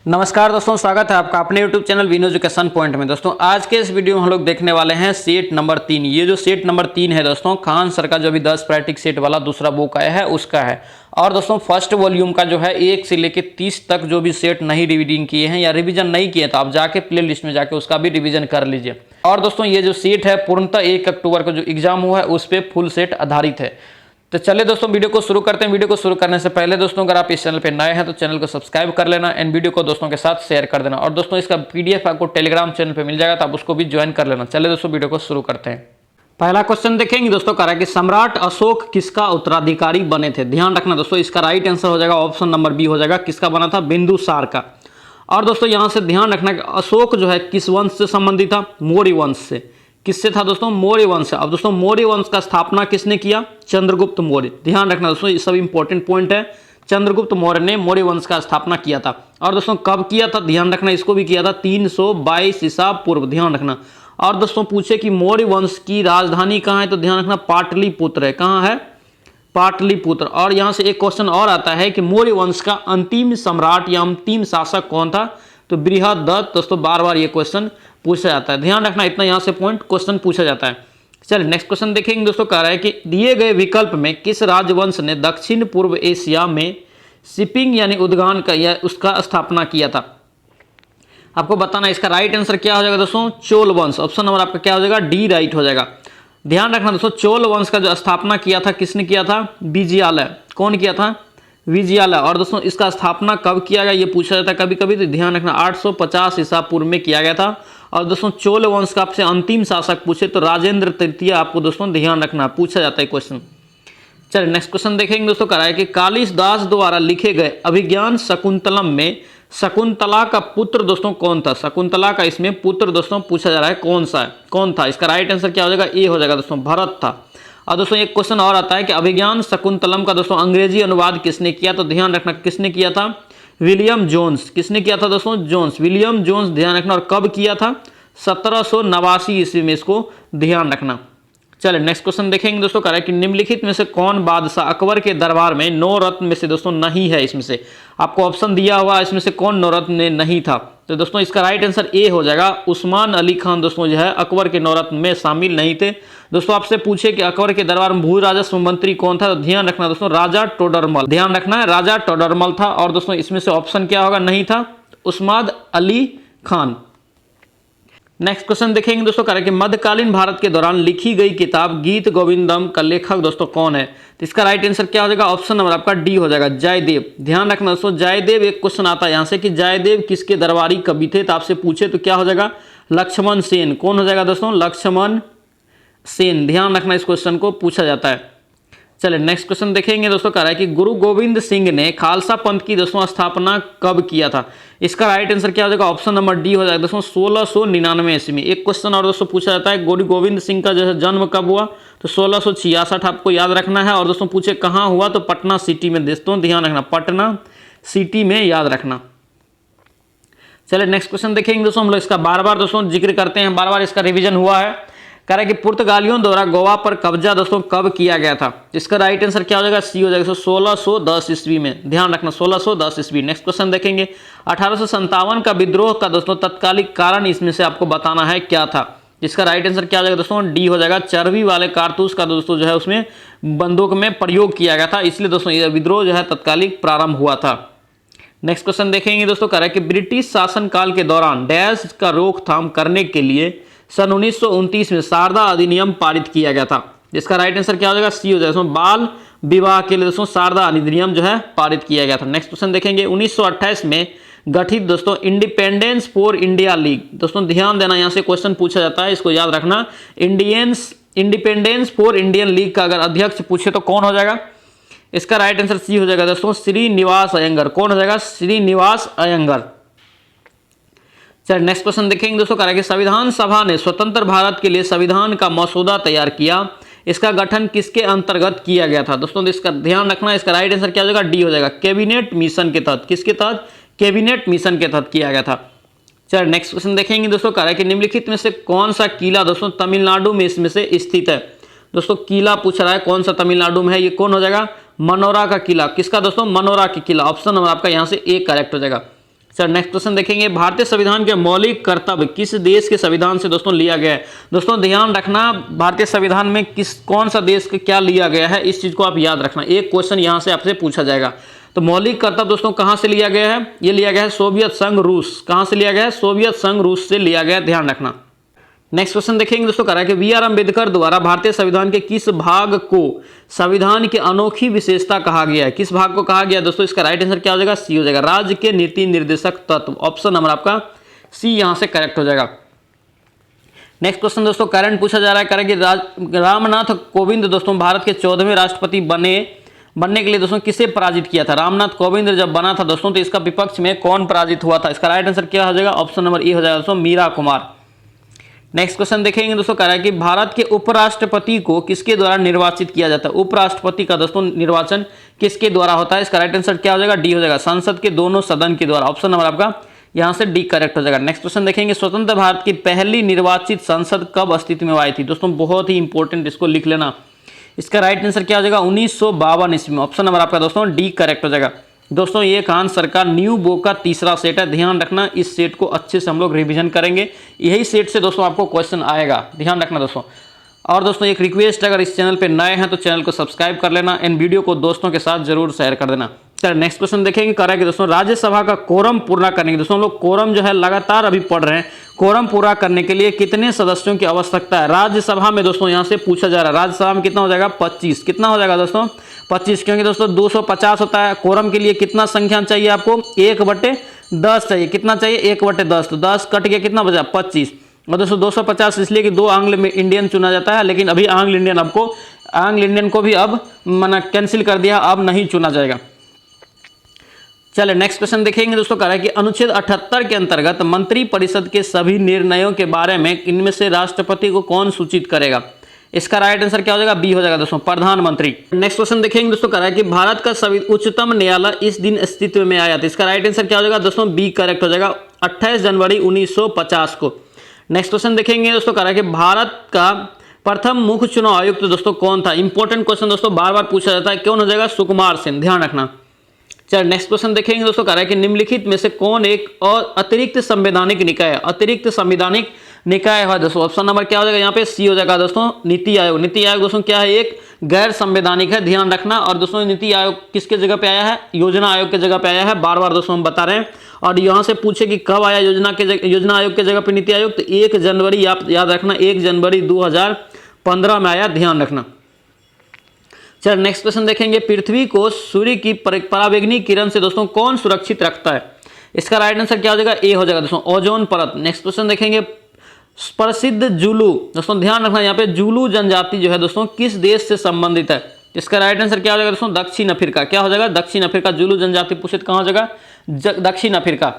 नमस्कार दोस्तों, स्वागत है आपका अपने YouTube चैनल विनो एजुकेशन पॉइंट में। दोस्तों आज के इस वीडियो में हम लोग देखने वाले हैं सेट नंबर 3। ये जो सेट नंबर 3 है दोस्तों, खान सर का जो अभी 10 प्रैक्टिस सेट वाला दूसरा बुक आया है उसका है। और दोस्तों फर्स्ट वॉल्यूम का जो है 1 से लेकर 30 तक जो भी सेट नहीं रिवीडिंग किए हैं या रिवीजन नहीं किए तो आप जाके प्ले लिस्ट में जाके उसका भी रिवीजन कर लीजिए। और दोस्तों ये जो सेट है पूर्णतः 1 अक्टूबर को जो एग्जाम हुआ है उस पर फुल सेट आधारित है। तो चलिए दोस्तों वीडियो को शुरू करते हैं। वीडियो को शुरू करने से पहले दोस्तों अगर आप इस चैनल पे नए हैं तो चैनल को सब्सक्राइब कर लेना एंड वीडियो को दोस्तों के साथ शेयर कर देना। और दोस्तों इसका पीडीएफ आपको टेलीग्राम चैनल पे मिल जाएगा तो आप उसको भी ज्वाइन कर लेना। चलिए दोस्तों वीडियो को शुरू करते हैं। पहला क्वेश्चन देखेंगे दोस्तों, कह रहा है कि सम्राट अशोक किसका उत्तराधिकारी बने थे। ध्यान रखना दोस्तों, इसका राइट आंसर हो जाएगा ऑप्शन नंबर बी हो जाएगा। किसका बना था? बिंदुसार का। और दोस्तों यहां से ध्यान रखना कि अशोक जो है किस वंश से संबंधित था? मौर्य वंश से। किससे था दोस्तों? मौर्य वंश से। अब दोस्तों मौर्य वंश का स्थापना किसने किया? चंद्रगुप्त मौर्य। ध्यान रखना दोस्तों, ये सब इंपॉर्टेंट पॉइंट है। चंद्रगुप्त मौर्य ने मौर्य वंश का स्थापना किया था। और दोस्तों कब किया था? ध्यान रखना, इसको भी किया था 322 ईसा पूर्व। ध्यान रखना। और दोस्तों पूछे कि मौर्य वंश की राजधानी कहाँ है तो ध्यान रखना पाटलिपुत्र है। कहाँ है? पाटलिपुत्र। और यहाँ से एक क्वेश्चन और आता है कि मौर्य वंश का अंतिम सम्राट या अंतिम शासक कौन था? तो बृहदत्त। दोस्तों बार बार ये क्वेश्चन पूछा जाता है, ध्यान रखना, इतना यहाँ से पॉइंट क्वेश्चन पूछा जाता है। चलिए नेक्स्ट क्वेश्चन देखेंगे दोस्तों। कह रहा है कि दिए गए विकल्प में किस राजवंश ने दक्षिण पूर्व एशिया में शिपिंग यानी उद्यान का या उसका स्थापना किया था? आपको बताना इसका राइट आंसर क्या हो जाएगा दोस्तों? चोल वंश। ऑप्शन नंबर आपका क्या हो जाएगा? डी राइट हो जाएगा। ध्यान रखना दोस्तों, चोल वंश का जो स्थापना किया था किसने किया था? विजयालय। कौन किया था? विजयालय। और दोस्तों इसका स्थापना कब किया गया ये पूछा जाता है कभी कभी, तो ध्यान रखना 850 ईसा पूर्व में किया गया था। और दोस्तों चोल वंश का आपसे अंतिम शासक पूछे तो राजेंद्र तृतीय आपको दोस्तों ध्यान रखना पूछा जाता है क्वेश्चन। चलिए नेक्स्ट क्वेश्चन देखेंगे दोस्तों। कह रहा है कि कालिदास द्वारा लिखे गए अभिज्ञान शकुंतलम में शकुंतला का पुत्र दोस्तों कौन था? शकुंतला का इसमें पुत्र दोस्तों पूछा जा रहा है, कौन था? इसका राइट आंसर क्या हो जाएगा? ए हो जाएगा दोस्तों, भरत था। और दोस्तों एक क्वेश्चन और आता है कि अभिज्ञान शकुंतलम का दोस्तों अंग्रेजी अनुवाद किसने किया? तो ध्यान रखना किसने किया था? William Jones. किसने किया था दोस्तों? Jones, William Jones. ध्यान रखना। और कब किया था? 1789 ईस्वी में, इसको ध्यान रखना। चलिए नेक्स्ट क्वेश्चन देखेंगे दोस्तों। कह रहा है कि निम्नलिखित में से कौन बादशाह अकबर के दरबार में 9 रत्न में से दोस्तों नहीं है? इसमें से आपको ऑप्शन दिया हुआ, इसमें से कौन 9 रत्न में नहीं था? तो दोस्तों इसका राइट आंसर ए हो जाएगा। उस्मान अली खान दोस्तों जो है अकबर के 9 रत्न में शामिल नहीं थे। दोस्तों आपसे पूछे कि अकबर के दरबार में भू राजस्व मंत्री कौन था? तो ध्यान रखना दोस्तों राजा टोडरमल। ध्यान रखना है, राजा टोडरमल था। और दोस्तों इसमें से ऑप्शन क्या होगा? नहीं था, उस्मान अली खान। नेक्स्ट क्वेश्चन देखेंगे दोस्तों। कह रहा है कि मध्यकालीन भारत के दौरान लिखी गई किताब गीत गोविंदम का लेखक दोस्तों कौन है? तो इसका राइट आंसर क्या हो जाएगा? ऑप्शन नंबर आपका डी हो जाएगा, जयदेव। ध्यान रखना दोस्तों, जयदेव एक क्वेश्चन आता है यहाँ से कि जयदेव किसके दरबारी कवि थे? तो आपसे पूछे तो क्या हो जाएगा? लक्ष्मण सेन। कौन हो जाएगा दोस्तों? लक्ष्मण सेन। ध्यान रखना, इस क्वेश्चन को पूछा जाता है। चलिए नेक्स्ट क्वेश्चन देखेंगे दोस्तों। कह रहा है कि गुरु गोविंद सिंह ने खालसा पंथ की दोस्तों स्थापना कब किया था? इसका राइट आंसर क्या हो जाएगा? ऑप्शन नंबर डी हो जाएगा दोस्तों 1699 ईस्वी में। एक क्वेश्चन और दोस्तों पूछा जाता है गुरु गोविंद सिंह का जो है जन्म कब हुआ? तो 1666 आपको याद रखना है। और दोस्तों पूछे कहाँ हुआ? तो पटना सिटी में दोस्तों ध्यान रखना, पटना सिटी में याद रखना। चलिए नेक्स्ट क्वेश्चन देखेंगे दोस्तों। हम लोग इसका बार बार दोस्तों जिक्र करते हैं, बार बार इसका रिविजन हुआ है। कह रहा है कि पुर्तगालियों द्वारा गोवा पर कब्जा दोस्तों कब किया गया था? इसका राइट आंसर क्या हो जाएगा? सी हो जाएगा 1610 ईस्वी में। ध्यान रखना 1610 ईस्वी। नेक्स्ट क्वेश्चन देखेंगे। 1857 का विद्रोह का दोस्तों तत्कालिक कारण इसमें से आपको बताना है क्या था? इसका राइट आंसर क्या हो जाएगा दोस्तों? डी हो जाएगा। चर्बी वाले कारतूस का दोस्तों जो है उसमें बंदूक में प्रयोग किया गया था, इसलिए दोस्तों यह विद्रोह जो है तत्कालिक प्रारंभ हुआ था। नेक्स्ट क्वेश्चन देखेंगे दोस्तों। कह रहा है कि ब्रिटिश शासनकाल के दौरान डैश का रोकथाम करने के लिए सन 1929 में शारदा अधिनियम पारित किया गया था। इसका राइट आंसर क्या हो जाएगा? सी हो जाएगा। बाल विवाह के लिए दोस्तों शारदा अधिनियम जो है पारित किया गया था। नेक्स्ट क्वेश्चन देखेंगे। 1928 में गठित दोस्तों इंडिपेंडेंस फॉर इंडिया लीग। दोस्तों ध्यान देना, यहाँ से क्वेश्चन पूछा जाता है, इसको याद रखना। इंडिपेंडेंस फॉर इंडियन लीग का अगर अध्यक्ष पूछे तो कौन हो जाएगा? इसका राइट आंसर सी हो जाएगा दोस्तों श्रीनिवास अयंगर। कौन हो जाएगा? श्रीनिवास अयंगर। चलिए नेक्स्ट क्वेश्चन देखेंगे दोस्तों। कह रहा है कि संविधान सभा ने स्वतंत्र भारत के लिए संविधान का मसौदा तैयार किया, इसका गठन किसके अंतर्गत किया गया था? दोस्तों इसका ध्यान रखना, इसका राइट आंसर क्या हो जाएगा? डी हो जाएगा, कैबिनेट मिशन के तहत। किसके तहत? कैबिनेट मिशन के तहत किया गया था। चलिए नेक्स्ट क्वेश्चन देखेंगे दोस्तों। कह रहा है कि निम्नलिखित में से कौन सा किला दोस्तों तमिलनाडु में इसमें से स्थित है? दोस्तों किला पूछ रहा है कौन सा तमिलनाडु में है, ये कौन हो जाएगा? मनोरा का किला। किसका दोस्तों? मनोरा की किला। ऑप्शन नंबर आपका यहाँ से ए करेक्ट हो जाएगा। सर नेक्स्ट क्वेश्चन देखेंगे, भारतीय संविधान के मौलिक कर्तव्य किस देश के संविधान से दोस्तों लिया गया है। दोस्तों ध्यान रखना, भारतीय संविधान में कौन सा देश के क्या लिया गया है, इस चीज को आप याद रखना। एक क्वेश्चन यहां से आपसे पूछा जाएगा। तो मौलिक कर्तव्य दोस्तों कहां से लिया गया है, ये लिया गया है सोवियत संघ रूस। कहां से लिया गया है, सोवियत संघ रूस से लिया गया, ध्यान रखना। नेक्स्ट क्वेश्चन देखेंगे दोस्तों, कह रहा है कि बी.आर. अम्बेडकर द्वारा भारतीय संविधान के किस भाग को संविधान की अनोखी विशेषता कहा गया है। किस भाग को कहा गया दोस्तों, इसका राइट आंसर क्या हो जाएगा, सी हो जाएगा, राज्य के नीति निर्देशक तत्व। ऑप्शन नंबर आपका सी यहां से करेक्ट हो जाएगा। नेक्स्ट क्वेश्चन दोस्तों करंट पूछा जा रहा है, कह रहा है कि रामनाथ कोविंद दोस्तों भारत के 14वें राष्ट्रपति बनने के लिए दोस्तों किसे पराजित किया था। रामनाथ कोविंद जब बना था दोस्तों तो इसका विपक्ष में कौन पराजित हुआ था। इसका राइट आंसर क्या हो जाएगा, ऑप्शन नंबर ए हो जाएगा दोस्तों, मीरा कुमार। नेक्स्ट क्वेश्चन देखेंगे दोस्तों, कह रहा है कि भारत के उपराष्ट्रपति को किसके द्वारा निर्वाचित किया जाता है। उपराष्ट्रपति का दोस्तों निर्वाचन किसके द्वारा होता है। इसका राइट आंसर क्या हो जाएगा, डी हो जाएगा, संसद के दोनों सदन के द्वारा। ऑप्शन नंबर आपका यहां से डी करेक्ट हो जाएगा। नेक्स्ट क्वेश्चन देखेंगे, स्वतंत्र भारत की पहली निर्वाचित संसद कब अस्तित्व में आई थी। दोस्तों बहुत ही इंपॉर्टेंट, इसको लिख लेना। इसका राइट आंसर क्या हो जाएगा, 1952 ईस्वी में। ऑप्शन नंबर आपका दोस्तों डी करेक्ट हो जाएगा। दोस्तों ये खान सरकार न्यू बुक का तीसरा सेट है, ध्यान रखना। इस सेट को अच्छे से हम लोग रिवीजन करेंगे, यही सेट से दोस्तों आपको क्वेश्चन आएगा, ध्यान रखना दोस्तों। और दोस्तों एक रिक्वेस्ट, अगर इस चैनल पे नए हैं तो चैनल को सब्सक्राइब कर लेना, इन वीडियो को दोस्तों के साथ जरूर शेयर कर देना। चलिए नेक्स्ट क्वेश्चन देखेंगे, कह रहा है कि दोस्तों राज्यसभा का कोरम पूरा करने के, दोस्तों हम लोग कोरम जो है लगातार अभी पढ़ रहे हैं, कोरम पूरा करने के लिए कितने सदस्यों की आवश्यकता है राज्यसभा में। दोस्तों यहां से पूछा जा रहा है राज्यसभा में कितना हो जाएगा, 25। कितना हो जाएगा दोस्तों, 25, क्योंकि दोस्तों 250 होता है। कोरम के लिए कितना संख्या चाहिए आपको, 1/10 चाहिए। कितना चाहिए, 1/10, तो 10 कट गया, कितना बचा, 25। और दोस्तों 250 इसलिए कि 2 एंग्लो इंडियन चुना जाता है, लेकिन अभी एंग्लो इंडियन को भी अब मना कैंसिल कर दिया, अब नहीं चुना जाएगा। चलिए नेक्स्ट क्वेश्चन देखेंगे दोस्तों, कह रहा है कि अनुच्छेद 78 के अंतर्गत मंत्रिपरिषद के सभी निर्णयों के बारे में इनमें से राष्ट्रपति को कौन सूचित करेगा। इसका राइट आंसर क्या हो जाएगा, बी हो जाएगा दोस्तों, प्रधानमंत्री। नेक्स्ट क्वेश्चन देखेंगे दोस्तों, कह रहा है कि भारत का उच्चतम न्यायालय इस दिन अस्तित्व में आया था। इसका राइट आंसर क्या हो जाएगा दोस्तों, बी करेक्ट हो जाएगा, 28 जनवरी 1950 को। नेक्स्ट क्वेश्चन देखेंगे दोस्तों, कह रहा है कि भारत का प्रथम मुख्य चुनाव आयुक्त दोस्तों कौन था। इंपॉर्टेंट क्वेश्चन दोस्तों, बार बार पूछा जाता है, कौन हो जाएगा, सुकुमार सेन, ध्यान रखना। चलिए नेक्स्ट क्वेश्चन देखेंगे दोस्तों, कह रहा है कि निम्नलिखित में से कौन एक और अतिरिक्त संवैधानिक निकाय है। अतिरिक्त संवैधानिक निकाय है दोस्तों, ऑप्शन नंबर क्या हो जाएगा, यहाँ पे सी हो जाएगा दोस्तों, नीति आयोग। नीति आयोग दोस्तों क्या है, एक गैर संवैधानिक है, ध्यान रखना। और दोस्तों नीति आयोग किसके जगह पे आया है, योजना आयोग के जगह पे आया है, बार बार दोस्तों हम बता रहे हैं। और यहाँ से पूछे कि कब आया योजना आयोग के जगह पे नीति आयोग, तो 1 जनवरी, आप याद रखना, 1 जनवरी 2015 में आया, ध्यान रखना। चलिए नेक्स्ट क्वेश्चन देखेंगे, पृथ्वी को सूर्य की पराबैंगनी किरण से दोस्तों कौन सुरक्षित रखता है। इसका राइट आंसर क्या हो जाएगा, ए हो जाएगा दोस्तों, ओजोन परत। नेक्स्ट क्वेश्चन देखेंगे, प्रसिद्ध जुलू, दोस्तों ध्यान रखना, यहाँ पे जुलू जनजाति जो है दोस्तों किस देश से संबंधित है। इसका राइट आंसर क्या हो जाएगा दोस्तों, दक्षिण अफ्रीका। क्या हो जाएगा, दक्षिण अफ्रीका। जुलू जनजाति पूछे तो कहाँ हो जाएगा, दक्षिण अफ्रीका।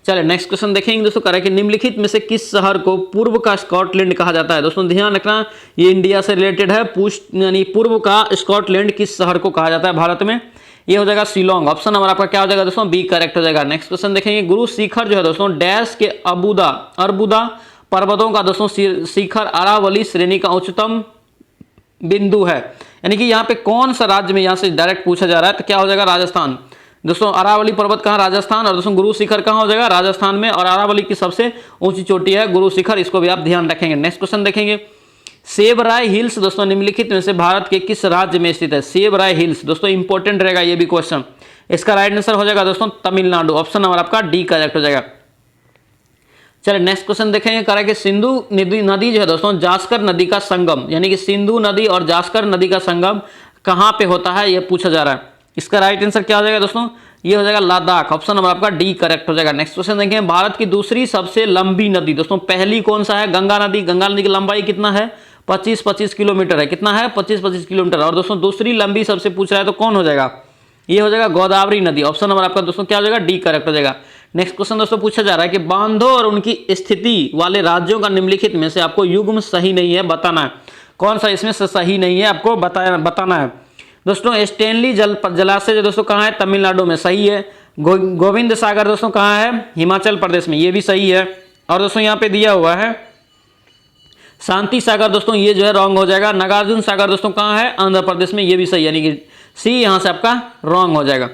चलिए नेक्स्ट क्वेश्चन देखेंगे दोस्तों, कह रहा है कि निम्नलिखित में से किस शहर को पूर्व का स्कॉटलैंड कहा जाता है। दोस्तों ध्यान रखना, ये इंडिया से रिलेटेड है, यानी पूर्व का स्कॉटलैंड किस शहर को कहा जाता है भारत में, ये हो जाएगा शिलोंग। ऑप्शन नंबर आपका क्या हो जाएगा दोस्तों, बी करेक्ट हो जाएगा। नेक्स्ट क्वेश्चन देखेंगे, गुरु शिखर जो है दोस्तों डैश के अर्बुदा पर्वतों का दोस्तों शिखर अरावली श्रेणी का उच्चतम बिंदु है, यानी कि यहाँ पे कौन सा राज्य में, यहाँ से डायरेक्ट पूछा जा रहा है, तो क्या हो जाएगा, राजस्थान। दोस्तों अरावली पर्वत कहाँ, राजस्थान। और दोस्तों गुरु शिखर कहाँ हो जाएगा, राजस्थान में। और अरावली की सबसे ऊंची चोटी है गुरु शिखर, इसको भी आप ध्यान रखेंगे। नेक्स्ट क्वेश्चन देखेंगे, सेबराय हिल्स दोस्तों निम्नलिखित में से भारत के किस राज्य में स्थित है। सेबराय हिल्स दोस्तों इंपॉर्टेंट रहेगा ये भी क्वेश्चन। इसका राइट आंसर हो जाएगा दोस्तों तमिलनाडु। ऑप्शन नंबर आपका डी करेक्ट हो जाएगा। चलिए नेक्स्ट क्वेश्चन देखेंगे, कह रहा है कि सिंधु नदी जो है दोस्तों जास्कर नदी का संगम, यानी कि सिंधु नदी और जास्कर नदी का संगम कहाँ पे होता है, यह पूछा जा रहा है। इसका राइट आंसर क्या हो जाएगा दोस्तों, ये हो जाएगा लद्दाख। ऑप्शन नंबर आपका डी करेक्ट हो जाएगा। नेक्स्ट क्वेश्चन देखें, भारत की दूसरी सबसे लंबी नदी दोस्तों पहली कौन सा है, गंगा नदी। गंगा नदी की लंबाई कितना है, 25 किलोमीटर है। कितना है, 25 किलोमीटर। और दोस्तों दूसरी लंबी सबसे पूछ रहा है तो कौन हो जाएगा, ये हो जाएगा गोदावरी नदी। ऑप्शन नंबर आपका दोस्तों क्या हो जाएगा, डी करेक्ट हो जाएगा। नेक्स्ट क्वेश्चन दोस्तों पूछा जा रहा है कि बांधों और उनकी स्थिति वाले राज्यों का निम्नलिखित में से आपको युग्म सही नहीं है बताना है। कौन सा इसमें से सही नहीं है आपको बताना है दोस्तों। स्टेनली जलाशय जो दोस्तों कहाँ है, तमिलनाडु में, सही है। गोविंद सागर दोस्तों कहाँ है, हिमाचल प्रदेश में, ये भी सही है। और दोस्तों यहाँ पे दिया हुआ है शांति सागर दोस्तों, ये जो है रॉन्ग हो जाएगा। नागार्जुन सागर दोस्तों कहाँ है, आंध्र प्रदेश में, ये भी सही है, यानी कि सी यहाँ से आपका रॉन्ग हो जाएगा।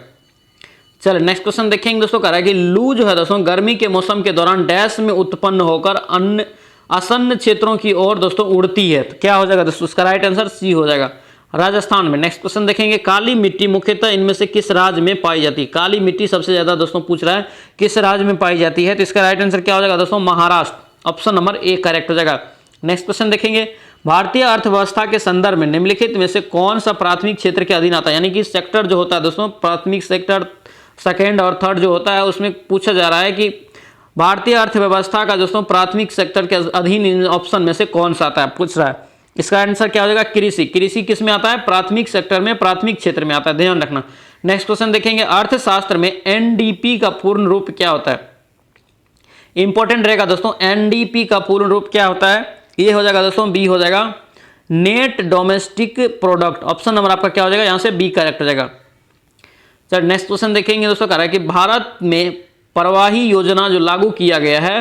चलो नेक्स्ट क्वेश्चन देखेंगे दोस्तों, कह रहा है कि लू जो है दोस्तों गर्मी के मौसम के दौरान डैश में उत्पन्न होकर अन्य आसन्न क्षेत्रों की ओर दोस्तों उड़ती है। तो क्या हो जाएगा दोस्तों, इसका राइट आंसर सी हो जाएगा, राजस्थान में। नेक्स्ट क्वेश्चन देखेंगे, काली मिट्टी मुख्यतः इनमें से किस राज्य में पाई जाती है। काली मिट्टी सबसे ज्यादा दोस्तों पूछ रहा है किस राज्य में पाई जाती है, तो इसका राइट आंसर क्या हो जाएगा दोस्तों, Maharashtra, option number A correct हो जाएगा। नेक्स्ट क्वेश्चन देखेंगे, भारतीय अर्थव्यवस्था के संदर्भ में निम्नलिखित में से कौन सा प्राथमिक क्षेत्र के अधीन आता है। यानी कि सेक्टर जो होता है दोस्तों, प्राथमिक सेक्टर, सेकेंड और थर्ड जो होता है, उसमें पूछा जा रहा है कि भारतीय अर्थव्यवस्था का दोस्तों प्राथमिक सेक्टर के अधीन इन ऑप्शन में से कौन सा आता है, पूछ रहा है। इसका आंसर क्या हो जाएगा, कृषि। कृषि किस में आता है, प्राथमिक सेक्टर में, प्राथमिक क्षेत्र में आता है, ध्यान रखना। नेक्स्ट क्वेश्चन देखेंगे, अर्थशास्त्र में एनडीपी का पूर्ण रूप क्या होता है। इंपॉर्टेंट रहेगा दोस्तों, एनडीपी का पूर्ण रूप क्या होता है, ये हो जाएगा दोस्तों बी हो जाएगा, net domestic product. Option number आपका क्या हो जाएगा, यहां से बी करेक्ट हो जाएगा। चल नेक्स्ट क्वेश्चन देखेंगे दोस्तों, कह रहा है कि भारत में प्रवाही योजना जो लागू किया गया है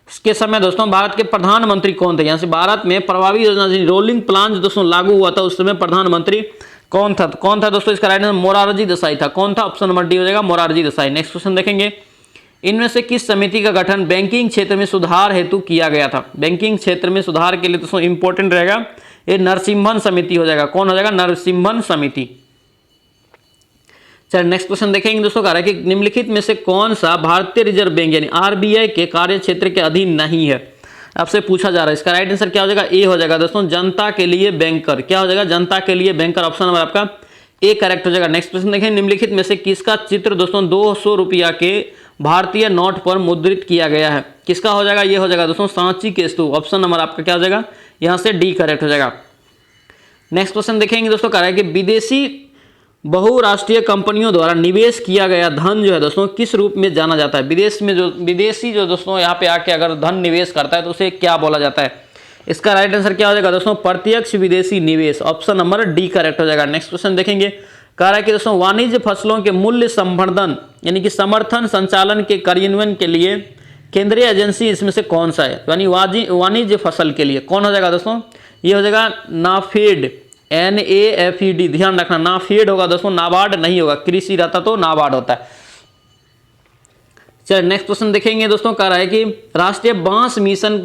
इसके समय दोस्तों भारत के प्रधानमंत्री कौन थे। यहां से भारत में प्रभावी योजना रोलिंग प्लान जो दोस्तों लागू हुआ था उस समय प्रधानमंत्री कौन था, कौन था दोस्तों, इसका राइट आंसर मोरारजी देसाई था। कौन था, ऑप्शन नंबर डी हो जाएगा, मोरारजी देसाई। नेक्स्ट क्वेश्चन देखेंगे, इनमें से किस समिति का गठन बैंकिंग क्षेत्र में सुधार हेतु किया गया था। बैंकिंग क्षेत्र में सुधार के लिए दोस्तों इंपॉर्टेंट रहेगा ये नरसिम्हन समिति हो जाएगा। कौन हो जाएगा, नरसिम्हन समिति। चलिए नेक्स्ट क्वेश्चन देखेंगे दोस्तों, कह रहा है कि निम्नलिखित में से कौन सा भारतीय रिजर्व बैंक यानी आरबीआई के कार्य क्षेत्र के अधीन नहीं है, आपसे पूछा जा रहा है। इसका राइट आंसर क्या हो जाएगा, ए हो जाएगा दोस्तों, जनता के लिए बैंकर। क्या हो जाएगा, जनता के लिए बैंकर, ऑप्शन नंबर आपका ए करेक्ट हो जाएगा। नेक्स्ट क्वेश्चन देखें, निम्नलिखित में से किसका चित्र दोस्तों 200 रुपया के भारतीय नोट पर मुद्रित किया गया है। किसका हो जाएगा, ये हो जाएगा दोस्तों सांची के स्तूप। ऑप्शन नंबर आपका क्या हो जाएगा, यहां से डी करेक्ट हो जाएगा। नेक्स्ट क्वेश्चन देखेंगे दोस्तों, कह रहा है कि विदेशी बहुराष्ट्रीय कंपनियों द्वारा निवेश किया गया धन जो है दोस्तों किस रूप में जाना जाता है। विदेश में जो विदेशी जो दोस्तों यहाँ पे आके अगर धन निवेश करता है तो उसे क्या बोला जाता है। इसका राइट आंसर क्या हो जाएगा दोस्तों, प्रत्यक्ष विदेशी निवेश। ऑप्शन नंबर डी करेक्ट हो जाएगा। नेक्स्ट क्वेश्चन देखेंगे, कह रहा है कि दोस्तों वाणिज्य फसलों के मूल्य संवर्धन यानी कि समर्थन संचालन के कार्यान्वयन के लिए केंद्रीय एजेंसी इसमें से कौन सा है। यानी वाणिज्य फसल के लिए कौन हो जाएगा दोस्तों, ये हो जाएगा नाफेड, NAFED। ध्यान रखना, नाफेड होगा दोस्तों, नाबार्ड नहीं होगा। कृषि रहता तो नाबार्ड होता है। चलिए नेक्स्ट क्वेश्चन देखेंगे दोस्तों, कह रहा है कि राष्ट्रीय बांस मिशन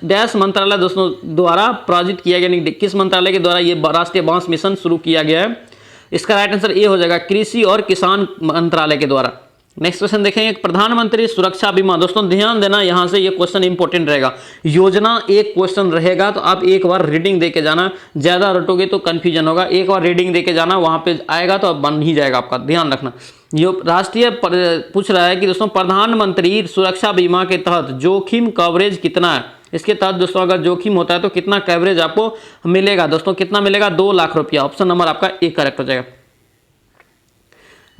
डैश मंत्रालय दोस्तों द्वारा प्रायोजित किया गया, नहीं किस मंत्रालय के द्वारा ये राष्ट्रीय बांस मिशन शुरू किया गया है। इसका राइट आंसर ए हो जाएगा, कृषि और किसान मंत्रालय के द्वारा। नेक्स्ट क्वेश्चन देखेंगे, प्रधानमंत्री सुरक्षा बीमा। दोस्तों ध्यान देना, यहां से ये क्वेश्चन इंपॉर्टेंट रहेगा। योजना एक क्वेश्चन रहेगा तो आप एक बार रीडिंग देके जाना, ज्यादा रटोगे तो कंफ्यूजन होगा। एक बार रीडिंग देके जाना, वहां पे आएगा तो बन ही जाएगा आपका, ध्यान रखना। ये राष्ट्रीय पूछ रहा है कि दोस्तों प्रधानमंत्री सुरक्षा बीमा के तहत जोखिम कवरेज कितना है। इसके तहत दोस्तों अगर जोखिम होता है तो कितना कवरेज आपको मिलेगा दोस्तों, कितना मिलेगा, 2 लाख रुपया। ऑप्शन नंबर आपका ए करेक्ट हो जाएगा।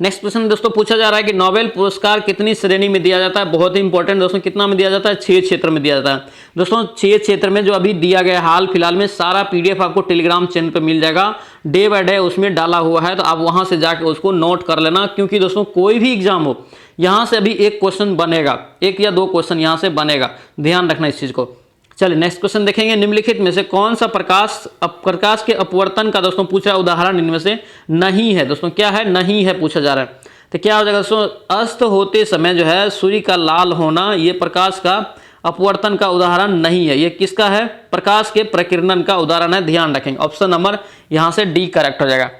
नेक्स्ट क्वेश्चन दोस्तों पूछा जा रहा है कि नोबेल पुरस्कार कितनी श्रेणी में दिया जाता है। बहुत ही इंपॉर्टेंट दोस्तों, कितना में दिया जाता है, 6 क्षेत्र में दिया जाता है दोस्तों। 6 क्षेत्र में जो अभी दिया गया हाल फिलहाल में, सारा PDF आपको टेलीग्राम चैनल पे मिल जाएगा, डे बाय डे उसमें डाला हुआ है, तो आप वहां से जाके उसको नोट कर लेना। क्योंकि दोस्तों कोई भी एग्जाम हो, यहां से अभी एक क्वेश्चन बनेगा, 1 या 2 क्वेश्चन यहां से बनेगा, ध्यान रखना इस चीज को। चलिए नेक्स्ट क्वेश्चन देखेंगे, निम्नलिखित में से कौन सा प्रकाश के अपवर्तन का दोस्तों पूछा उदाहरण इनमें से नहीं है। दोस्तों क्या है, नहीं है पूछा जा रहा है। तो क्या हो जाएगा दोस्तों, अस्त होते समय जो है सूर्य का लाल होना, ये प्रकाश का अपवर्तन का उदाहरण नहीं है। ये किसका है, प्रकाश के प्रकीर्णन का उदाहरण है, ध्यान रखेंगे। ऑप्शन नंबर यहां से डी करेक्ट हो जाएगा।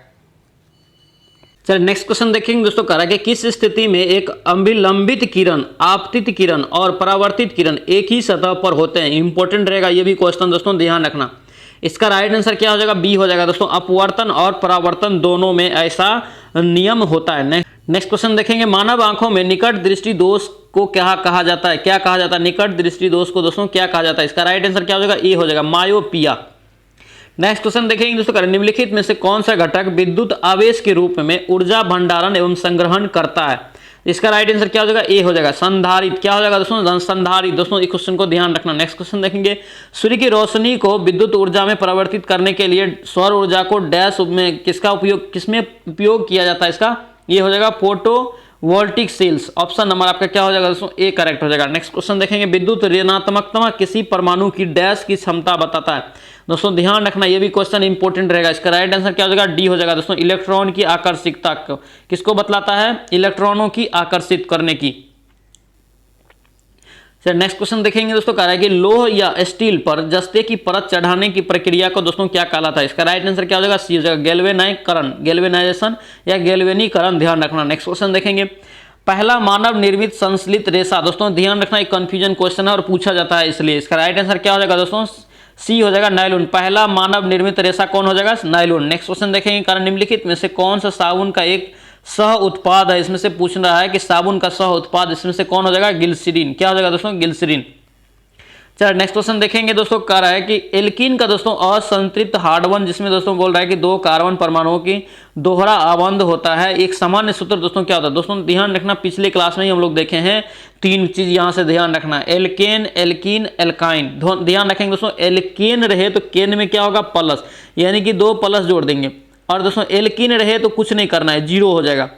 चलिए नेक्स्ट क्वेश्चन देखेंगे दोस्तों, कह रहा है कि किस स्थिति में एक अभिलंबित किरण, आपतित किरण और परावर्तित किरण एक ही सतह पर होते हैं। इंपॉर्टेंट रहेगा ये भी क्वेश्चन दोस्तों, ध्यान रखना। इसका राइट आंसर क्या हो जाएगा, बी हो जाएगा दोस्तों, अपवर्तन और परावर्तन दोनों में ऐसा नियम होता है। नेक्स्ट क्वेश्चन देखेंगे, मानव आंखों में निकट दृष्टि दोष को क्या कहा जाता है। क्या कहा जाता है, निकट दृष्टि दोष को दोस्तों क्या कहा जाता है। इसका राइट आंसर क्या हो जाएगा, ए हो जाएगा, मायोपिया। नेक्स्ट क्वेश्चन देखेंगे दोस्तों, निम्नलिखित में से कौन सा घटक विद्युत आवेश के रूप में ऊर्जा भंडारण एवं संग्रहण करता है। इसका राइट आंसर क्या हो जाएगा, ए हो जाएगा, संधारित। क्या हो जाएगा दोस्तों, संधारित। दोस्तों इस क्वेश्चन को ध्यान रखना। नेक्स्ट क्वेश्चन देखेंगे, सूर्य की रोशनी को विद्युत ऊर्जा में परिवर्तित करने के लिए सौर ऊर्जा को डैश में किसका उपयोग, किसमें उपयोग किया जाता है। इसका ये हो जाएगा photovoltaic cells. Option number आपका क्या हो जाएगा दोस्तों, ए करेक्ट हो जाएगा। नेक्स्ट क्वेश्चन देखेंगे, विद्युत ऋणात्मकता किसी परमाणु की डैश की क्षमता बताता है। दोस्तों ध्यान रखना, ये भी क्वेश्चन इंपॉर्टेंट रहेगा। इसका राइट आंसर क्या हो जाएगा, डी हो जाएगा दोस्तों। इलेक्ट्रॉन की आकर्षिकता किसको बतलाता है, इलेक्ट्रॉनों की आकर्षित करने की। नेक्स्ट क्वेश्चन देखेंगे दोस्तों, कह रहा है कि लोह या स्टील पर जस्ते की परत चढ़ाने की प्रक्रिया को दोस्तों क्या कहलाता है। इसका राइट आंसर क्या हो जाएगा, सी हो जाएगा, गैल्वेनाइकरण, गैल्वेनाइजेशन या गैल्वेनीकरण। ध्यान रखना। नेक्स्ट क्वेश्चन देखेंगे, पहला मानव निर्मित संश्लित रेशा। दोस्तों ध्यान रखना, एक कंफ्यूजन क्वेश्चन है और पूछा जाता है इसलिए। इसका राइट आंसर क्या हो जाएगा दोस्तों, सी हो जाएगा, नायलॉन। पहला मानव निर्मित रेशा कौन हो जाएगा, नायलॉन। नेक्स्ट क्वेश्चन देखेंगे, कारण निम्नलिखित में से कौन सा साबुन का एक सह उत्पाद है। इसमें से पूछ रहा है कि साबुन का सह उत्पाद इसमें से कौन हो जाएगा, ग्लिसरीन। क्या हो जाएगा दोस्तों, ग्लिसरीन। चलिए नेक्स्ट क्वेश्चन देखेंगे दोस्तों, कह रहा है कि एल्कीन का दोस्तों असंतृप्त हार्डवन, जिसमें दोस्तों बोल रहा है कि दो कार्बन परमाणुओं की दोहरा आबंध होता है। एक सामान्य सूत्र दोस्तों क्या होता है। दोस्तों ध्यान रखना, पिछले क्लास में ही हम लोग देखे हैं, तीन चीज यहां से ध्यान रखना, एल्केन, एल्कीन, एल्काइन। ध्यान रखेंगे दोस्तों, एल्केन रहे तो केन में क्या होगा, प्लस, यानी कि दो प्लस जोड़ देंगे। और दोस्तों एल्कीन रहे तो कुछ नहीं करना है, जीरो हो जाएगा,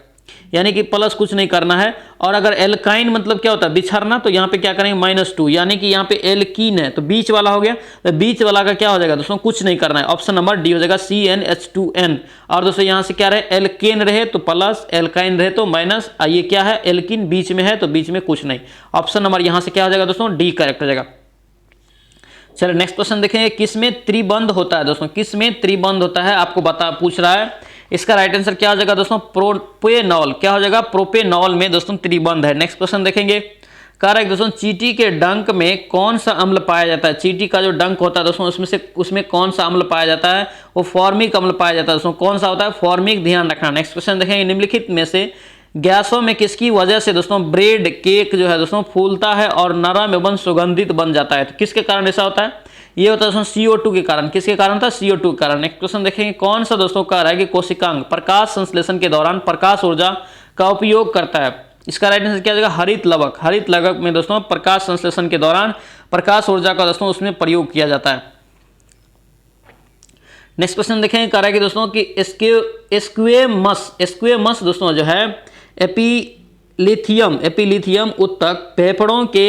यानी कि प्लस कुछ नहीं करना है। और अगर एल्काइन मतलब क्या होता है, बिछड़ना, तो यहाँ पे क्या करेंगे, -2, यानी कि यहाँ पे एल्कीन है तो बीच वाला हो गया, तो बीच वाला का क्या हो जाएगा दोस्तों, कुछ नहीं करना है। ऑप्शन नंबर डी हो जाएगा, CnH2n। और दोस्तों यहाँ से क्या रहे, एल्केन रहे तो प्लस, एल्काइन रहे तो माइनस, ये क्या है, एल्कीन बीच में है तो बीच में कुछ नहीं। ऑप्शन नंबर यहाँ से क्या हो जाएगा दोस्तों, डी करेक्ट हो जाएगा। चलो नेक्स्ट क्वेश्चन देखेंगे, किसमें त्रिबंध होता है। दोस्तों किसमें त्रिबंध होता है आपको पूछ रहा है। इसका राइट आंसर क्या हो जाएगा दोस्तों, प्रोपेनॉल। क्या हो जाएगा, प्रोपेनॉल में दोस्तों त्रिबंध है। नेक्स्ट क्वेश्चन देखेंगे, कह रहा है दोस्तों चींटी के डंक में कौन सा अम्ल पाया जाता है। चींटी का जो डंक होता है दोस्तों उसमें कौन सा अम्ल पाया जाता है, वो फॉर्मिक अम्ल पाया जाता है दोस्तों। कौन सा होता है, फॉर्मिक। ध्यान रखना। नेक्स्ट क्वेश्चन देखेंगे, निम्नलिखित में से गैसों में किसकी वजह से दोस्तों ब्रेड केक जो है दोस्तों फूलता है और नरम एवं सुगंधित बन जाता है। तो किसके कारण ऐसा होता है, ये होता है दोस्तों CO2 के कारण। किसके कारण था, CO2 के कारण। नेक्स्ट क्वेश्चन देखेंगे, कौन सा दोस्तों कह रहा है कि कोशिकांग प्रकाश संश्लेषण के दौरान प्रकाश ऊर्जा का उपयोग करता है। इसका राइट आंसर क्या हो जाएगा, हरित लवक। हरित लवक में दोस्तों प्रकाश संश्लेषण के दौरान प्रकाश ऊर्जा का दोस्तों उसमें प्रयोग किया जाता है। नेक्स्ट क्वेश्चन देखेंगे, कह रहा है कि दोस्तों कि स्क्वेमस दोस्तों जो है एपिलिथियम उत्तक फेफड़ों के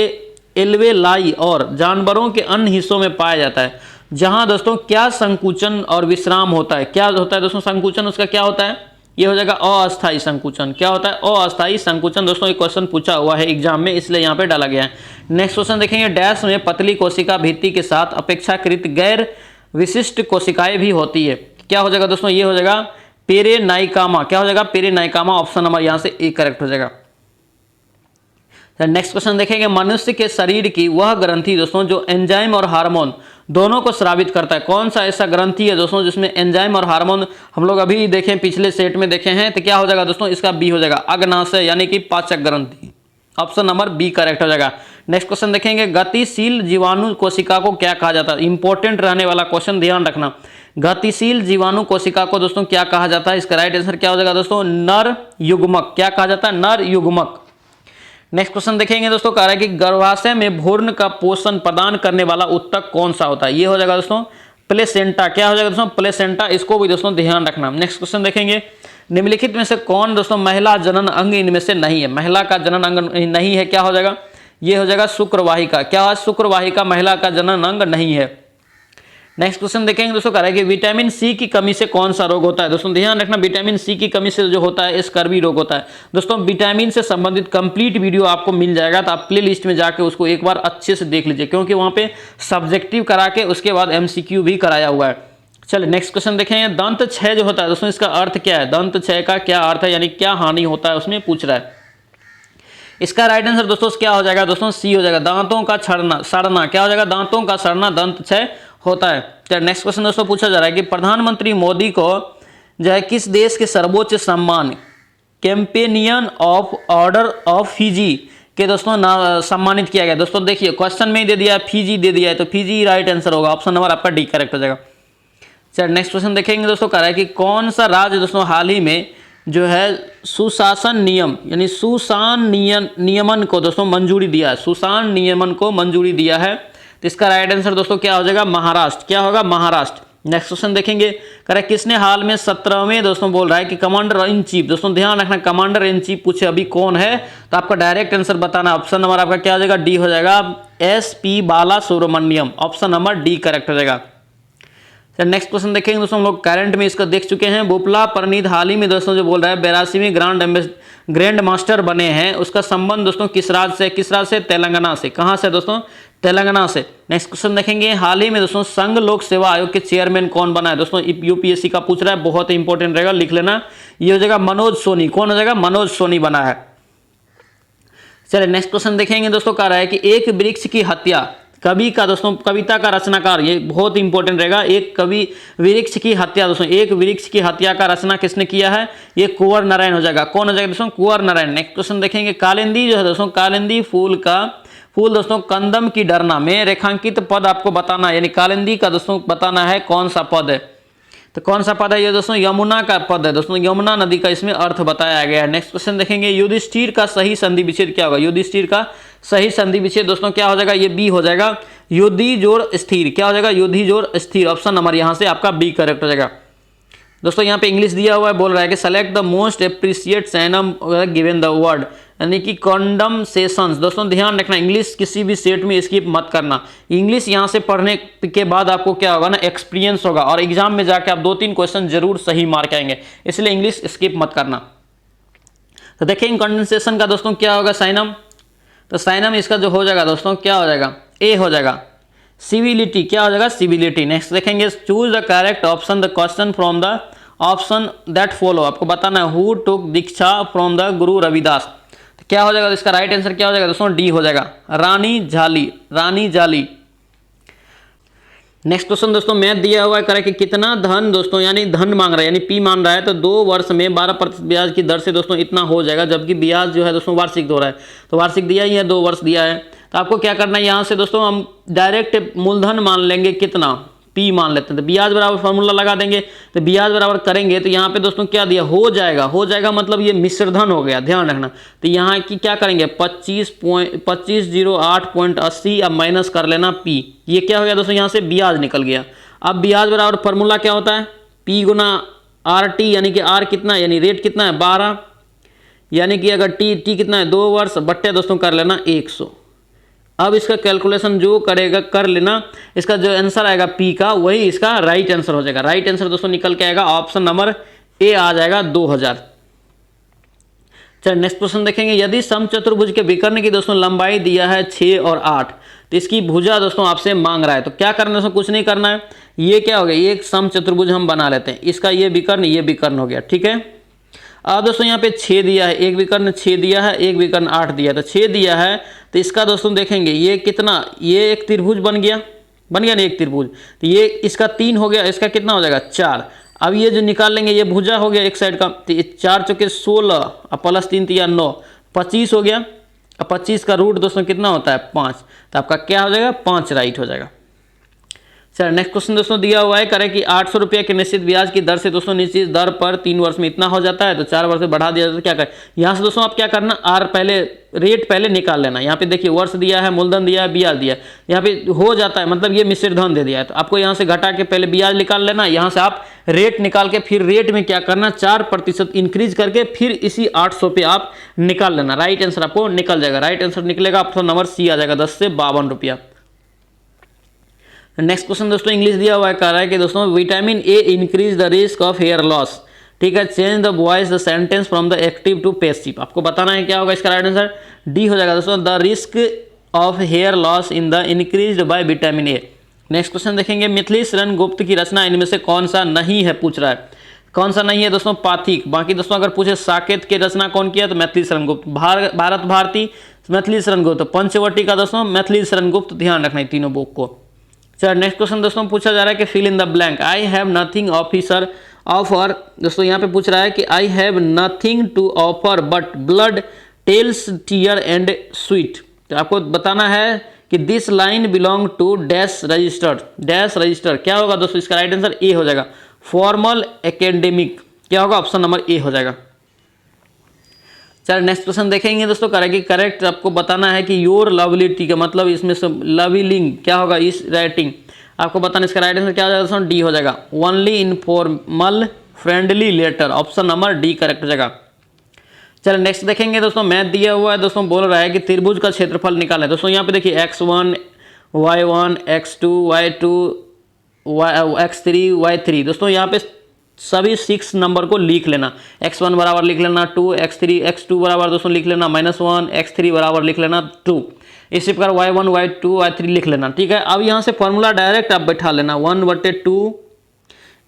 एल्वेलाई और जानवरों के अन्य हिस्सों में पाया जाता है, जहां दोस्तों क्या संकुचन और विश्राम होता है। क्या होता है दोस्तों संकुचन, उसका क्या होता है, ये हो जाएगा अस्थायी संकुचन। क्या होता है, अस्थायी संकुचन। दोस्तों एक क्वेश्चन पूछा हुआ है एग्जाम में, इसलिए यहाँ पे डाला गया है। नेक्स्ट क्वेश्चन देखेंगे, डैश में पतली कोशिका भित्ति के साथ अपेक्षाकृत गैर विशिष्ट कोशिकाएं भी होती है। क्या हो जाएगा दोस्तों, ये हो जाएगा पेरेनाइकामा। क्या हो जाएगा, पेरेनाइकामा। ऑप्शन नंबर यहाँ से ए करेक्ट हो जाएगा। नेक्स्ट क्वेश्चन देखेंगे, मनुष्य के शरीर की वह ग्रंथि दोस्तों जो एंजाइम और हार्मोन दोनों को स्रावित करता है। कौन सा ऐसा ग्रंथि है दोस्तों जिसमें एंजाइम और हार्मोन हम लोग अभी देखें, पिछले सेट में देखे हैं, तो क्या हो जाएगा दोस्तों, इसका बी हो जाएगा, अग्नाशय यानी कि पाचक ग्रंथि। ऑप्शन नंबर बी करेक्ट हो जाएगा। नेक्स्ट क्वेश्चन देखेंगे, गतिशील जीवाणु कोशिका को क्या कहा जाता है। इंपॉर्टेंट रहने वाला क्वेश्चन, ध्यान रखना। गतिशील जीवाणु कोशिका को दोस्तों क्या कहा जाता है। इसका राइट आंसर क्या हो जाएगा दोस्तों, नर युग्मक। क्या कहा जाता है, नर युग्मक। नेक्स्ट क्वेश्चन देखेंगे दोस्तों, कह रहा है कि गर्भाशय में भ्रूण का पोषण प्रदान करने वाला उत्तक कौन सा होता है। ये हो जाएगा दोस्तों प्लेसेंटा। क्या हो जाएगा दोस्तों, प्लेसेंटा। इसको भी दोस्तों ध्यान रखना। नेक्स्ट क्वेश्चन देखेंगे, निम्नलिखित में से कौन दोस्तों महिला जनन अंग इनमें से नहीं है। महिला का जनन अंग नहीं है, क्या हो जाएगा, ये हो जाएगा शुक्रवाहिका। क्या है, शुक्रवाहिका महिला का जनन अंग नहीं है। नेक्स्ट क्वेश्चन देखेंगे दोस्तों, कह रहा है कि विटामिन सी की कमी से कौन सा रोग होता है। दोस्तों ध्यान रखना, विटामिन सी की कमी से जो होता है स्कर्वी रोग होता है। दोस्तों विटामिन से संबंधित कंप्लीट वीडियो आपको मिल जाएगा, तो आप प्ले लिस्ट में जाके उसको एक बार अच्छे से देख लीजिए, क्योंकि वहां पे सब्जेक्टिव करा के उसके बाद MCQ भी कराया हुआ है। चलिए नेक्स्ट क्वेश्चन देखेंगे, दंत क्षय जो होता है दोस्तों इसका अर्थ क्या है। दंत क्षय का क्या अर्थ है, यानी क्या हानि होता है उसमें पूछ रहा है। इसका राइट आंसर दोस्तों क्या हो जाएगा दोस्तों, सी हो जाएगा, दांतों का सड़ना। क्या हो जाएगा, दांतों का सड़ना दंत क्षय होता है। चलिए नेक्स्ट क्वेश्चन दोस्तों पूछा जा रहा है कि प्रधानमंत्री मोदी को जो है किस देश के सर्वोच्च सम्मान companion of order of Fiji के दोस्तों सम्मानित किया गया। दोस्तों देखिए क्वेश्चन में ही दे दिया है, फिजी दे दिया है, तो फिजी राइट आंसर होगा। ऑप्शन नंबर आपका डी करेक्ट हो जाएगा। चलिए नेक्स्ट क्वेश्चन देखेंगे दोस्तों, कह रहा है कि कौन सा राज्य दोस्तों हाल ही में जो है सुशासन नियम यानी सुशासन नियमन को दोस्तों मंजूरी दिया है। सुशासन नियमन को मंजूरी दिया है, तो इसका राइट आंसर दोस्तों क्या हो जाएगा, महाराष्ट्र। क्या होगा, महाराष्ट्र। नेक्स्ट क्वेश्चन देखेंगे, करेक्ट किसने हाल में 17वें दोस्तों बोल रहा है कि कमांडर इन चीफ, दोस्तों ध्यान रखना कमांडर इन चीफ पूछे अभी कौन है, तो आपका डायरेक्ट आंसर बताना। ऑप्शन नंबर आपका क्या हो जाएगा, डी हो जाएगा, SP Bala Subrahmanyam, option number D correct हो जाएगा। नेक्स्ट क्वेश्चन देखेंगे दोस्तों, हम लोग करंट में इसका देख चुके हैं। बोपला परनीत हाल ही में दोस्तों जो बोल रहा है 82वें ग्रैंड मास्टर बने हैं, उसका संबंध दोस्तों किस राज्य से, किस राज्य से, तेलंगाना से। कहां से दोस्तों, तेलंगाना से। नेक्स्ट क्वेश्चन देखेंगे, हाल ही में दोस्तों संघ लोक सेवा आयोग के चेयरमैन कौन बना है, दोस्तों UPSC का पूछ रहा है, बहुत ही इंपॉर्टेंट रहेगा, लिख लेना। ये हो जाएगा मनोज सोनी। कौन हो जाएगा, मनोज सोनी बना है। चलिए नेक्स्ट क्वेश्चन देखेंगे दोस्तों, कह रहा है कि एक वृक्ष की हत्या, कवि का दोस्तों, कविता का रचनाकार, ये बहुत इंपॉर्टेंट रहेगा, एक कवि वृक्ष की हत्या दोस्तों, एक वृक्ष की हत्या का रचना किसने किया है, ये कुंवर नारायण हो जाएगा। कौन हो जाएगा दोस्तों, कुंवर नारायण। नेक्स्ट क्वेश्चन देखेंगे, कालिंदी जो है दोस्तों, कालिंदी फूल दोस्तों कंदम की डरना में रेखांकित पद आपको बताना है, यानी कालिंदी का दोस्तों बताना है कौन सा पद है, तो कौन सा पद है ये दोस्तों, यमुना का पद है दोस्तों, यमुना नदी का इसमें अर्थ बताया गया है। नेक्स्ट क्वेश्चन देखेंगे, युधिष्ठिर का सही संधि विच्छेद क्या होगा, युधिष्ठिर का सही संधि विच्छेद दोस्तों क्या हो जाएगा, ये बी हो जाएगा, युधि जोड़ स्थिर। क्या हो जाएगा, युधि जोड़ स्थिर, ऑप्शन नंबर यहां से आपका बी करेक्ट हो जाएगा। दोस्तों यहाँ पे इंग्लिश दिया हुआ है, बोल रहा है कि select the most appropriate synonym given the word, यानी कि कंडमसेशंस। दोस्तों ध्यान रखना, इंग्लिश किसी भी सेट में स्किप मत करना। इंग्लिश यहाँ से पढ़ने के बाद आपको क्या होगा ना, एक्सपीरियंस होगा, और एग्जाम में जाके आप 2-3 क्वेश्चन जरूर सही मार्क आएंगे, इसलिए इंग्लिश स्किप मत करना। तो देखेंगे कंडेंसेशन का दोस्तों क्या होगा, साइनम, तो साइनम इसका जो हो जाएगा दोस्तों क्या हो जाएगा, ए हो जाएगा। सिविलिटी क्या हो जाएगा, सिविलिटी। नेक्स्ट देखेंगे, choose the correct option the question from the option that follow, आपको बताना है who took Diksha from the Guru Ravidas, तो क्या हो जाएगा, इसका राइट आंसर क्या हो जाएगा दोस्तों, डी हो जाएगा, रानी झाली, रानी झाली। नेक्स्ट क्वेश्चन दोस्तों मैथ दिया हुआ है, करे कि कितना धन दोस्तों, यानी धन मांग रहा है, यानी पी मान रहा है, तो 2 वर्ष में 12% ब्याज की दर से दोस्तों इतना हो जाएगा, जबकि ब्याज जो है दोस्तों वार्षिक हो रहा है, तो वार्षिक दिया ही है, 2 वर्ष दिया है, तो आपको क्या करना है, यहाँ से दोस्तों हम डायरेक्ट मूलधन मान लेंगे, कितना पी मान लेते हैं, तो ब्याज बराबर फार्मूला लगा देंगे, तो ब्याज बराबर करेंगे, तो यहाँ पे दोस्तों क्या दिया, हो जाएगा मतलब ये मिश्रधन हो गया, ध्यान रखना। तो यहाँ की क्या करेंगे, 2508.80, अब माइनस कर लेना पी, ये क्या हो गया दोस्तों, यहाँ से ब्याज निकल गया। अब ब्याज बराबर फार्मूला क्या होता है, पी गुना RT, यानी कि आर कितना है, यानी रेट कितना है 12, यानी कि अगर टी कितना है 2 वर्ष, बट्टे दोस्तों कर लेना 100। अब इसका कैलकुलेशन जो करेगा कर लेना, इसका जो आंसर आएगा पी का, वही इसका राइट आंसर हो जाएगा। राइट आंसर दोस्तों निकल के आएगा, ऑप्शन नंबर ए आ जाएगा 2000। चलिए नेक्स्ट क्वेश्चन देखेंगे, यदि समचतुर्भुज के विकर्ण की दोस्तों लंबाई दिया है 6 और 8, तो इसकी भुजा दोस्तों आपसे मांग रहा है, तो क्या करना है दोस्तों, कुछ नहीं करना है, ये क्या हो गया, ये एक समचतुर्भुज हम बना लेते हैं, इसका ये विकर्ण हो गया, ठीक है। अब दोस्तों यहाँ पे 6 दिया है, एक विकर्ण 6 दिया है, एक विकर्ण 8 दिया है, तो 6 दिया है, तो इसका दोस्तों देखेंगे ये कितना, ये एक त्रिभुज बन गया ना एक त्रिभुज, तो ये इसका 3 हो गया, इसका कितना हो जाएगा 4। अब ये जो निकाल लेंगे, ये भुजा हो गया एक साइड का, तो 4 चौके 16, अब प्लस 3 3 9, 25 हो गया। अब 25 का रूट दोस्तों कितना होता है 5, तो आपका क्या हो जाएगा 5 राइट हो जाएगा। चलिए नेक्स्ट क्वेश्चन दोस्तों दिया हुआ है, करें कि 800 रुपये के निश्चित ब्याज की दर से दोस्तों निश्चित दर पर 3 वर्ष में इतना हो जाता है, तो 4 वर्ष में बढ़ा दिया जाता है, तो क्या करें, यहाँ से दोस्तों आप क्या करना, रेट पहले निकाल लेना। यहाँ पे देखिए वर्ष दिया है, मूलधन दिया है, ब्याज दिया है, यहाँ पे हो जाता है मतलब ये मिश्रधन दे दिया है, तो आपको यहाँ से घटा के पहले ब्याज निकाल लेना, यहाँ से आप रेट निकाल के फिर रेट में क्या करना 4% इंक्रीज करके फिर इसी 800 पे आप निकाल लेना, राइट आंसर आपको निकल जाएगा। राइट आंसर निकलेगा ऑप्शन नंबर सी आ जाएगा, 10 से 52 रुपया। नेक्स्ट क्वेश्चन दोस्तों इंग्लिश दिया हुआ है, कह रहा है कि दोस्तों vitamin A increase the risk of hair loss, ठीक है, change the voice the sentence from the active to passive, आपको बताना है क्या होगा, इसका राइट आंसर डी हो जाएगा दोस्तों, the risk of hair loss in the increased by vitamin A. Next question देखेंगे, मिथिली शरण गुप्त की रचना इनमें से कौन सा नहीं है, पूछ रहा है, कौन सा नहीं है दोस्तों, पाथिक। बाकी दोस्तों अगर पूछे साकेत की रचना कौन किया, तो मैथिली शरण गुप्त। भारत भारती मैथिली शरण गुप्त, पंचवटी का दोस्तों मैथिली शरण गुप्त, ध्यान रखना है तीनों बुक को। चलिए नेक्स्ट क्वेश्चन दोस्तों पूछा जा रहा है कि fill in the blank, I have nothing officer offer, दोस्तों यहाँ पे पूछ रहा है कि I have nothing to offer but blood tells tear and sweet, तो आपको बताना है कि this line belong to dash register, क्या होगा दोस्तों, इसका राइट आंसर ए हो जाएगा, फॉर्मल एकेडमिक, क्या होगा ऑप्शन नंबर ए हो जाएगा। चलिए नेक्स्ट क्वेश्चन देखेंगे दोस्तों, करेक्ट आपको बताना है कि योर लवलिटी का मतलब इसमें से लविलिंग क्या होगा, इस राइटिंग, आपको बताना इसका राइट आंसर क्या हो जाएगा दोस्तों, डी हो जाएगा। Only informal friendly letter, option number D correct हो जाएगा। चलो नेक्स्ट देखेंगे दोस्तों, मैथ दिया हुआ है दोस्तों, बोल रहा है कि त्रिभुज का क्षेत्रफल निकालें। दोस्तों यहाँ पे देखिए x1 y1 x2 y2 x3 y3। दोस्तों यहाँ पे सभी 6 नंबर को लिख लेना। x1 बराबर लिख लेना 2, x2 बराबर दोस्तों लिख लेना -1, x3 बराबर लिख लेना 2। इसी प्रकार y1 y2 y3 लिख लेना, ठीक है। अब यहाँ से फॉर्मूला डायरेक्ट आप बैठा लेना, 1/2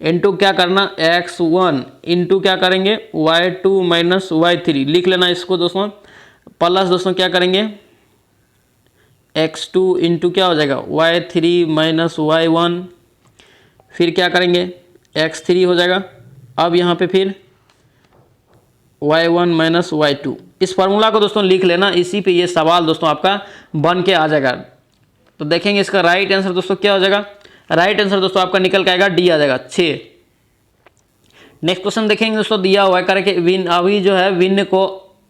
इंटू क्या करना x1 इंटू क्या करेंगे y2 माइनस y3 लिख लेना इसको दोस्तों, प्लस दोस्तों क्या करेंगे x2 इंटू क्या हो जाएगा y3 माइनस y1, फिर क्या करेंगे x3 हो जाएगा। अब यहाँ पे फिर y1 माइनस y2, इस फार्मूला को दोस्तों लिख लेना, इसी पे ये सवाल दोस्तों आपका बन के आ जाएगा। तो देखेंगे इसका राइट आंसर दोस्तों क्या हो जाएगा, राइट आंसर दोस्तों आपका निकल के आएगा डी आ जाएगा 6। नेक्स्ट क्वेश्चन देखेंगे दोस्तों, दिया हुआ है करके विन, अभी जो है विन को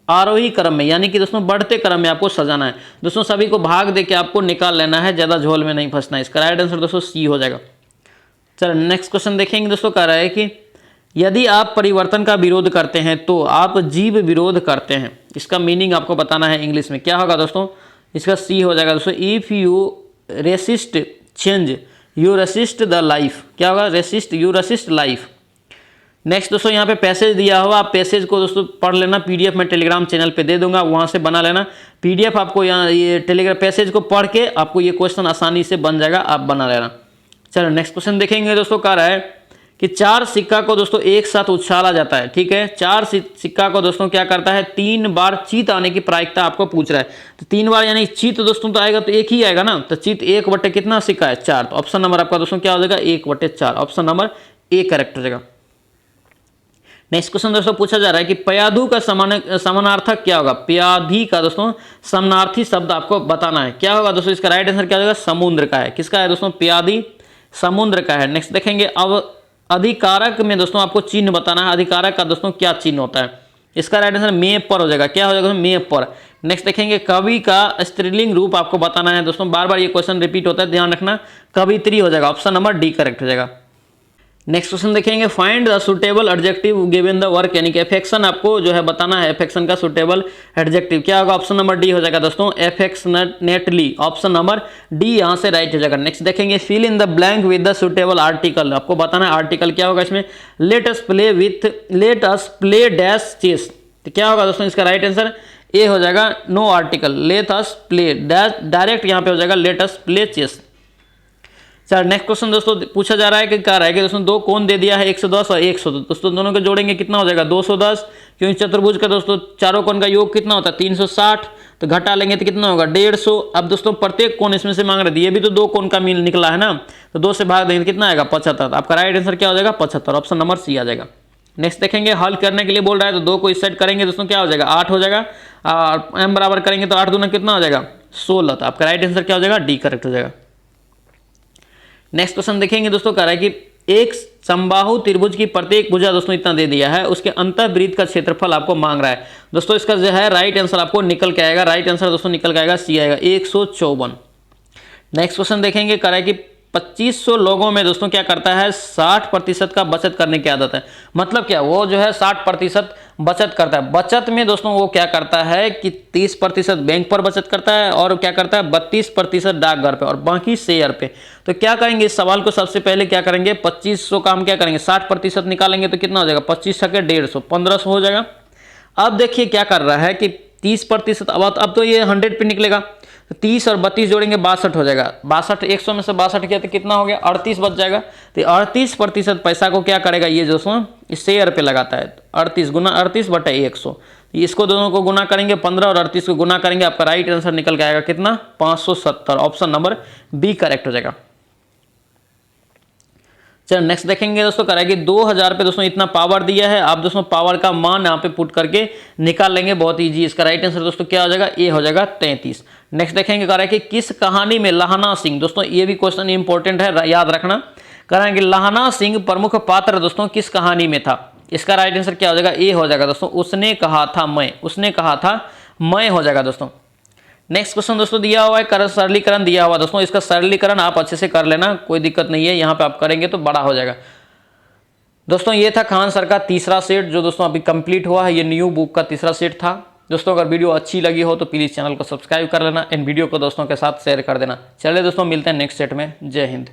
आरोही क्रम में यानी कि दोस्तों बढ़ते क्रम में आपको सजाना है। दोस्तों सभी को भाग दे के आपको निकाल लेना है, ज़्यादा झोल में नहीं फंसना है। इसका राइट आंसर दोस्तों सी हो जाएगा। चलो नेक्स्ट क्वेश्चन देखेंगे दोस्तों, कह रहा है कि यदि आप परिवर्तन का विरोध करते हैं तो आप जीव विरोध करते हैं। इसका मीनिंग आपको बताना है इंग्लिश में, क्या होगा दोस्तों, इसका सी हो जाएगा दोस्तों, if you resist change you resist the life. क्या होगा, resist you resist life. Next दोस्तों यहाँ पे पैसेज दिया हुआ, आप पैसेज को दोस्तों पढ़ लेना, पीडीएफ में टेलीग्राम चैनल पे दे दूंगा, वहाँ से बना लेना पीडीएफ। आपको यहाँ ये टेलीग्राम पैसेज को पढ़ के आपको ये क्वेश्चन आसानी से बन जाएगा, आप बना लेना। चलो नेक्स्ट क्वेश्चन देखेंगे दोस्तों, कह रहा है कि 4 सिक्का को दोस्तों एक साथ उछाला जाता है, ठीक है। 4 सिक्का को दोस्तों क्या करता है, 3 बार चीत आने की प्रायिकता आपको पूछ रहा है। तो 3 बार यानी चीत दोस्तों तो आएगा तो एक ही आएगा ना, तो चीत 1 कितना सिक्का है 4, तो ऑप्शन नंबर आपका दोस्तों क्या हो जाएगा 1/4, ऑप्शन नंबर ए करेक्ट हो जाएगा। नेक्स्ट क्वेश्चन दोस्तों पूछा जा रहा है कि प्यादु का समानार्थक क्या होगा। प्याधी का दोस्तों समानार्थी शब्द आपको बताना है, क्या होगा दोस्तों, इसका राइट आंसर क्या होगा, समुद्र का है। किसका है दोस्तों, प्यादी समुद्र का है। नेक्स्ट देखेंगे, अब अधिकारक में दोस्तों आपको चिन्ह बताना है, अधिकारक का दोस्तों क्या चिन्ह होता है। इसका राइट आंसर में पर हो जाएगा, क्या हो जाएगा में पर। नेक्स्ट देखेंगे, कवि का स्त्रीलिंग रूप आपको बताना है दोस्तों, बार बार ये क्वेश्चन रिपीट होता है, ध्यान रखना, कवित्री हो जाएगा, ऑप्शन नंबर डी करेक्ट हो जाएगा। नेक्स्ट क्वेश्चन देखेंगे, find the suitable adjective given the work, यानी कि एफेक्शन आपको जो है बताना है, एफेक्शन का सुटेबल एडजेक्टिव क्या होगा, ऑप्शन नंबर डी हो जाएगा दोस्तों, एफेक्शनेटली, ऑप्शन नंबर डी यहां से राइट हो जाएगा। नेक्स्ट देखेंगे, fill in the blank with the suitable article, आपको बताना है आर्टिकल क्या होगा इसमें, let us play dash chess, तो क्या होगा दोस्तों इसका राइट आंसर ए हो जाएगा, no article, let us play dash, direct यहां पे हो जाएगा लेट अस प्ले चेस। चल नेक्स्ट क्वेश्चन दोस्तों पूछा जा रहा है कि क्या रहा है कि दोस्तों 2 कोण दे दिया है 110 और 100, दोस्तों दोनों को जोड़ेंगे कितना हो जाएगा 210, क्योंकि चतुर्भुज का दोस्तों चारों कोण का योग कितना होता है 360, तो घटा लेंगे तो कितना होगा 150। अब दोस्तों प्रत्येक कोण इसमें से मांग रहे थे, ये भी तो 2 कोण का मिल निकला है ना, तो 2 से भाग देंगे कितना आएगा 75, आपका राइट आंसर क्या हो जाएगा 75, ऑप्शन नंबर सी आ जाएगा। नेक्स्ट देखेंगे, हल करने के लिए बोल रहा है तो 2 को इस साइड करेंगे दोस्तों क्या हो जाएगा 8 हो जाएगा, और m बराबर करेंगे तो 8 दूना कितना हो जाएगा 16, तो आपका राइट आंसर क्या हो जाएगा डी करेक्ट हो जाएगा। नेक्स्ट क्वेश्चन देखेंगे दोस्तों, कह रहा है कि एक समबाहु त्रिभुज की प्रत्येक भुजा दोस्तों इतना दे दिया है, उसके अंतःवृत्त का क्षेत्रफल आपको मांग रहा है। दोस्तों इसका जो है राइट आंसर आपको निकल के आएगा, राइट आंसर दोस्तों निकल के आएगा सी आएगा 154। नेक्स्ट क्वेश्चन देखेंगे, कह रहा है कि 2500 लोगों में दोस्तों क्या करता है 60% का बचत करने की आदत है। मतलब क्या, वो जो है 60% बचत करता है। बचत में दोस्तों वो क्या करता है कि 30% बैंक पर बचत करता है और क्या करता है 32% डाकघर पे और बाकी शेयर पे। तो क्या करेंगे इस सवाल को, सबसे पहले क्या करेंगे 2500 का हम क्या करेंगे 60% निकालेंगे तो कितना हो जाएगा 25 छके 150, 1500 हो जाएगा। अब देखिए क्या कर रहा है कि 30%, अब तो ये 100 पे निकलेगा, तो 30 और 32 जोड़ेंगे 62 हो जाएगा, 62 100 में से 62 किया तो कितना हो गया 38 बच जाएगा। तो 38% पैसा को क्या करेगा ये दोस्तों इस शेयर पे लगाता है, 38 गुना 38/100, इसको दोनों को गुना करेंगे 15 और 38 को गुना करेंगे, आपका राइट आंसर निकल के आएगा कितना 570, ऑप्शन नंबर बी करेक्ट हो जाएगा। चलो नेक्स्ट देखेंगे दोस्तों, कह रहा है कि 2000 पे दोस्तों इतना पावर दिया है, आप दोस्तों पावर का मान यहाँ पे पुट करके निकाल लेंगे, बहुत इजी। इसका राइट आंसर दोस्तों क्या हो जाएगा ए हो जाएगा 33। नेक्स्ट देखेंगे, कह रहा है कि किस कहानी में लहना सिंह, दोस्तों ये भी क्वेश्चन इंपॉर्टेंट है याद रखना, कह रहा है कि लहना सिंह प्रमुख पात्र दोस्तों किस कहानी में था। इसका राइट आंसर क्या हो जाएगा ए हो जाएगा दोस्तों, उसने कहा था मैं, उसने कहा था मैं हो जाएगा दोस्तों। नेक्स्ट क्वेश्चन दोस्तों दिया हुआ है सरलीकरण दिया हुआ दोस्तों, इसका सरलीकरण आप अच्छे से कर लेना, कोई दिक्कत नहीं है, यहाँ पे आप करेंगे तो बड़ा हो जाएगा। दोस्तों ये था खान सर का तीसरा सेट जो दोस्तों अभी कंप्लीट हुआ है, ये न्यू बुक का तीसरा सेट था। दोस्तों अगर वीडियो अच्छी लगी हो तो प्लीज़ चैनल को सब्सक्राइब कर लेना, इन वीडियो को दोस्तों के साथ शेयर कर देना। चलिए दोस्तों मिलते हैं नेक्स्ट सेट में, जय हिंद।